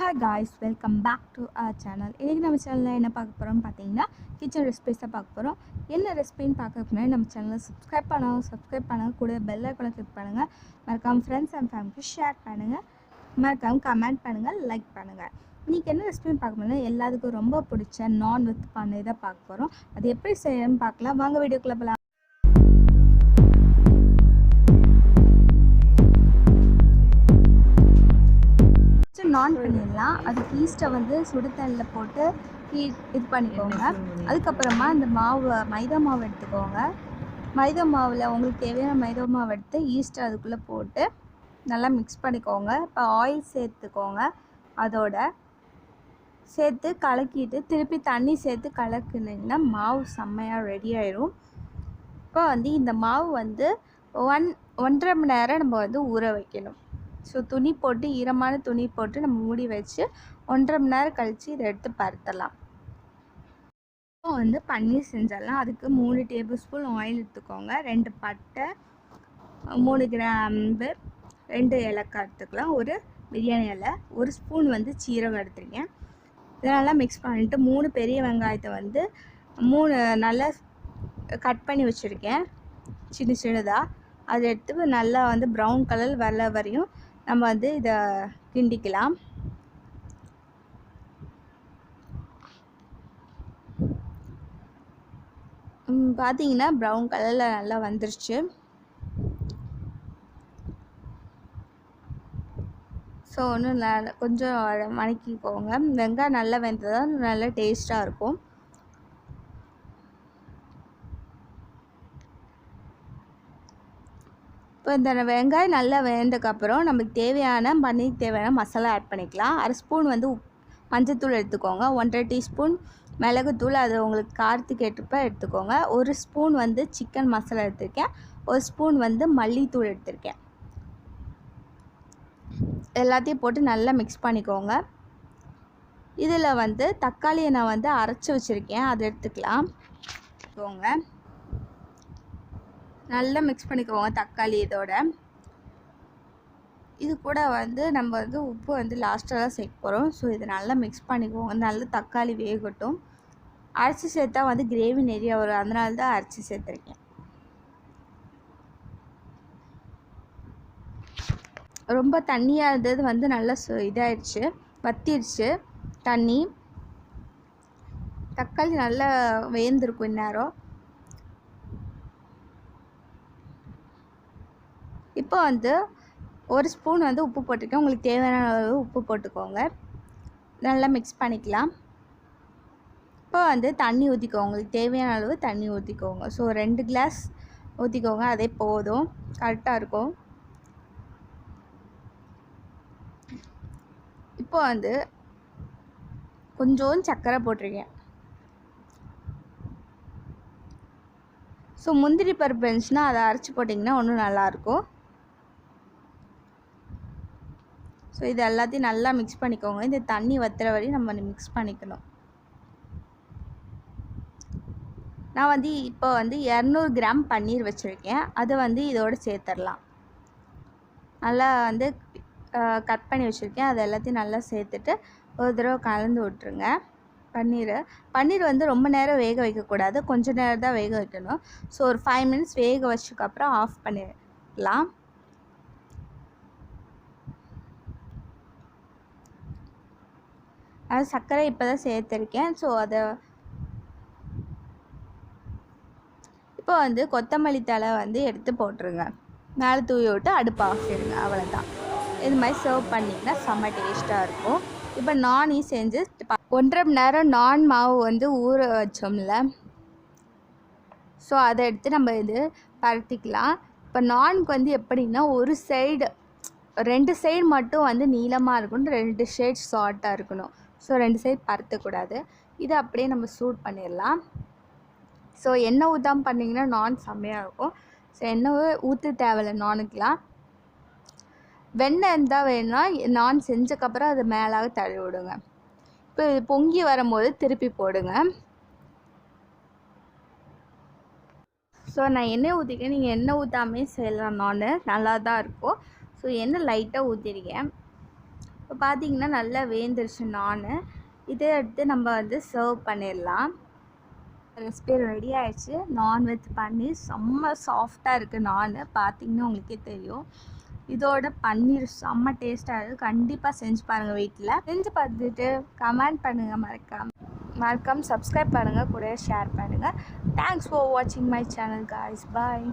Hi guys, welcome back to our channel. இன்னைக்கு நம்ம சேனல்ல என்ன பார்க்க போறோம் பாத்தீங்கன்னா கிச்சன் ரெசிபீஸ் தான் பார்க்க போறோம். என்ன ரெசிபின்னு பார்க்கறதுக்கு முன்னாடி நம்ம சேனலை சப்ஸ்கிரைப் பண்ணுங்க கூட பெல் ஐகானை கிளிக் பண்ணுங்க. மறக்காம ஃப்ரெண்ட்ஸ் அண்ட் ஃபேமிலிக்கு ஷேர் பண்ணுங்க. மறக்காம கமெண்ட் பண்ணுங்க, லைக் பண்ணுங்க. இன்னைக்கு என்ன ரெசிபின்னு பார்க்கணும்னா எல்லாத்துக்கும் ரொம்ப பிடிச்ச நான் வித் பன்னீர் தான் பார்க்க போறோம். அது எப்படி செய்யணும்னு பார்க்கலாம். வாங்க வீடியோக்குள்ள போலாம். நான் பண்ணிடலாம். அதுக்கு ஈஸ்ட்டை வந்து சுடு தண்ணியில் போட்டு இது பண்ணிக்கோங்க. அதுக்கப்புறமா இந்த மைதா மாவு எடுத்துக்கோங்க. மைதா மாவில் உங்களுக்கு தேவையான மைதா மாவு எடுத்து ஈஸ்ட்டை அதுக்குள்ளே போட்டு நல்லா மிக்ஸ் பண்ணிக்கோங்க. இப்போ ஆயில் சேர்த்துக்கோங்க. அதோட சேர்த்து கலக்கிட்டு திருப்பி தண்ணி சேர்த்து கலக்குனிங்கன்னா மாவு செம்மையாக ரெடி ஆயிடும். இப்போ வந்து இந்த மாவு வந்து 1.5 மணி நேரம் நம்ம வந்து ஊற வைக்கணும். ஸோ துணி போட்டு ஈரமான துணி போட்டு நம்ம மூடி வச்சு 1.5 மணி நேரம் கழித்து இதை எடுத்து பருத்தலாம். இப்போ வந்து பன்னீர் செஞ்சிடலாம். அதுக்கு 3 டேபிள் ஸ்பூன் ஆயில் எடுத்துக்கோங்க. 2 பட்டை, 3 கிராம்பு, 2 ஏலக்காய் எடுத்துக்கலாம். ஒரு பிரியாணி இலை, 1 ஸ்பூன் வந்து சீரகம் எடுத்துருக்கேன். இதெல்லாம் மிக்ஸ் பண்ணிவிட்டு 3 பெரிய வெங்காயத்தை வந்து 3 நல்லா கட் பண்ணி வச்சுருக்கேன் சின்னதாக. அதை எடுத்து நல்லா வந்து ப்ரௌன் கலர் வர வரையும் நம்ம வந்து இதை கிண்டிக்கலாம். பார்த்தீங்கன்னா ப்ரௌன் கலரில் நல்லா வந்துருச்சு. ஸோ ஒன்றும் கொஞ்சம் வதக்கிக்கோங்க. வெங்காயம் நல்லா வெந்ததான் நல்லா டேஸ்ட்டாக இருக்கும். இப்போ இந்த வெங்காயம் நல்லா வெந்ததுக்கப்புறம் நமக்கு தேவையான பன்னீருக்கு தேவையான மசாலா ஆட் பண்ணிக்கலாம். 1/2 ஸ்பூன் வந்து மஞ்சத்தூள் எடுத்துக்கோங்க. 1.5 டீஸ்பூன் மிளகுத்தூள், அது உங்களுக்கு காரத்துக்கு ஏற்றப்ப எடுத்துக்கோங்க. 1 ஸ்பூன் வந்து சிக்கன் மசாலா எடுத்திருக்கேன். 1 ஸ்பூன் வந்து மல்லித்தூள் எடுத்திருக்கேன். எல்லாத்தையும் போட்டு நல்லா மிக்ஸ் பண்ணிக்கோங்க. இதில் வந்து தக்காளியை நான் வந்து அரைச்சி வச்சுருக்கேன், அதை எடுத்துக்கலாம். நல்லா மிக்ஸ் பண்ணிக்கோங்க தக்காளி இதோட. இது கூட வந்து நம்ம வந்து உப்பு வந்து லாஸ்ட்டாக தான் சேர்க்க போகிறோம். ஸோ இதை நல்லா மிக்ஸ் பண்ணிக்கோங்க. நல்லா தக்காளி வேகட்டும். அரைச்சி சேர்த்தா வந்து கிரேவி நிறையா வரும், அதனால தான் அரைச்சி சேர்த்துருக்கேன். ரொம்ப தண்ணியாக இருந்தது வந்து நல்லா இதாகிடுச்சு, வத்திடுச்சு தண்ணி. தக்காளி நல்லா வேந்திருக்கும் இந்நேரம். இப்போ வந்து 1 ஸ்பூன் வந்து உப்பு போட்டிருக்கேன். உங்களுக்கு தேவையான அளவு உப்பு போட்டுக்கோங்க. நல்லா மிக்ஸ் பண்ணிக்கலாம். இப்போ வந்து தண்ணி ஊற்றிக்கோங்க. உங்களுக்கு தேவையான அளவு தண்ணி ஊற்றிக்கோங்க. ஸோ 2 கிளாஸ் ஊற்றிக்கோங்க, அதே போதும், கரெக்டாக இருக்கும். இப்போ வந்து கொஞ்சம் சர்க்கரை போட்டிருக்கேன். ஸோ முந்திரி பருப்பு இருந்துச்சுன்னா அதை அரைச்சி போட்டிங்கன்னா இன்னும் நல்லாயிருக்கும். ஸோ இது எல்லாத்தையும் நல்லா மிக்ஸ் பண்ணிக்கோங்க. இந்த தண்ணி வத்துற வரையும் நம்ம மிக்ஸ் பண்ணிக்கணும். நான் வந்து இப்போ வந்து 200 கிராம் பன்னீர் வச்சுருக்கேன். அதை வந்து இதோடு சேர்த்துடலாம். நல்லா வந்து கட் பண்ணி வச்சுருக்கேன். அது எல்லாத்தையும் நல்லா சேர்த்துட்டு ஒரு தடவை கலந்து விட்டுருங்க. பன்னீர் வந்து ரொம்ப நேரம் வேக வைக்கக்கூடாது, கொஞ்சம் நேரம் தான் வேக வைக்கணும். ஸோ ஒரு 5 மினிட்ஸ் வேக வச்சதுக்கப்புறம் ஆஃப் பண்ணிடலாம். அது சர்க்கரை இப்போ தான் சேர்த்துருக்கேன். ஸோ அதை இப்போ வந்து கொத்தமல்லி தழை வந்து எடுத்து போட்டுருங்க. மேலே தூவி விட்டு அடுப்பு ஆஃப் பண்ணிடுங்க. அவ்வளோதான். இது மாதிரி சர்வ் பண்ணிங்கன்னா செம்ம டேஸ்ட்டாக இருக்கும். இப்போ நானையும் செஞ்சு 1.5 மணி நேரம் நான் மாவு வந்து ஊற வச்சோம்ல, ஸோ அதை எடுத்து நம்ம இது பரத்திக்கலாம். இப்போ நானுக்கு வந்து எப்படின்னா 2 சைடு மட்டும் வந்து நீளமாக இருக்கணும், 2 சைடு ஷார்ட்டாக இருக்கணும். ஸோ 2 சைடு பருத்தக்கூடாது. இதை அப்படியே நம்ம சூட் பண்ணிடலாம். ஸோ எண்ணெய் ஊற்றாமல் பண்ணிங்கன்னா நான் செம்மையாக இருக்கும். ஸோ எண்ணெய் ஊற்ற தேவையில்லை நானுக்கெலாம். வெண்ணெய் இருந்தால் வேணும்னா நான் செஞ்சக்கப்புறம் அது மேலாக தள்ளி விடுங்க. இப்போ இது பொங்கி வரும்போது திருப்பி போடுங்க. ஸோ நான் எண்ணெய் ஊற்றிக்கேன். நீங்கள் எண்ணெய் ஊற்றாமே செய்யலாம். நான் நல்லா தான் இருக்கும். ஸோ எண்ணெய் லைட்டாக ஊற்றிருக்கேன். இப்போ பார்த்தீங்கன்னா நல்லா வேந்துருச்சு நான். இதை எடுத்து நம்ம வந்து சர்வ் பண்ணிடலாம். ரெசிபி ரெடி ஆயிடுச்சு. நான் வித் பன்னீர் செம்ம சாஃப்டாக இருக்குது. நான் பார்த்தீங்கன்னா உங்களுக்கே தெரியும். இதோட பன்னீர் செம்ம டேஸ்ட்டாக இருக்குது. கண்டிப்பாக செஞ்சு பாருங்கள். வீட்டில் செஞ்சு பார்த்துட்டு கமெண்ட் பண்ணுங்கள். மறக்காம சப்ஸ்கிரைப் பண்ணுங்கள், கூட ஷேர் பண்ணுங்கள். தேங்க்ஸ் ஃபார் வாட்சிங் மை சேனல் காய்ஸ். பாய்.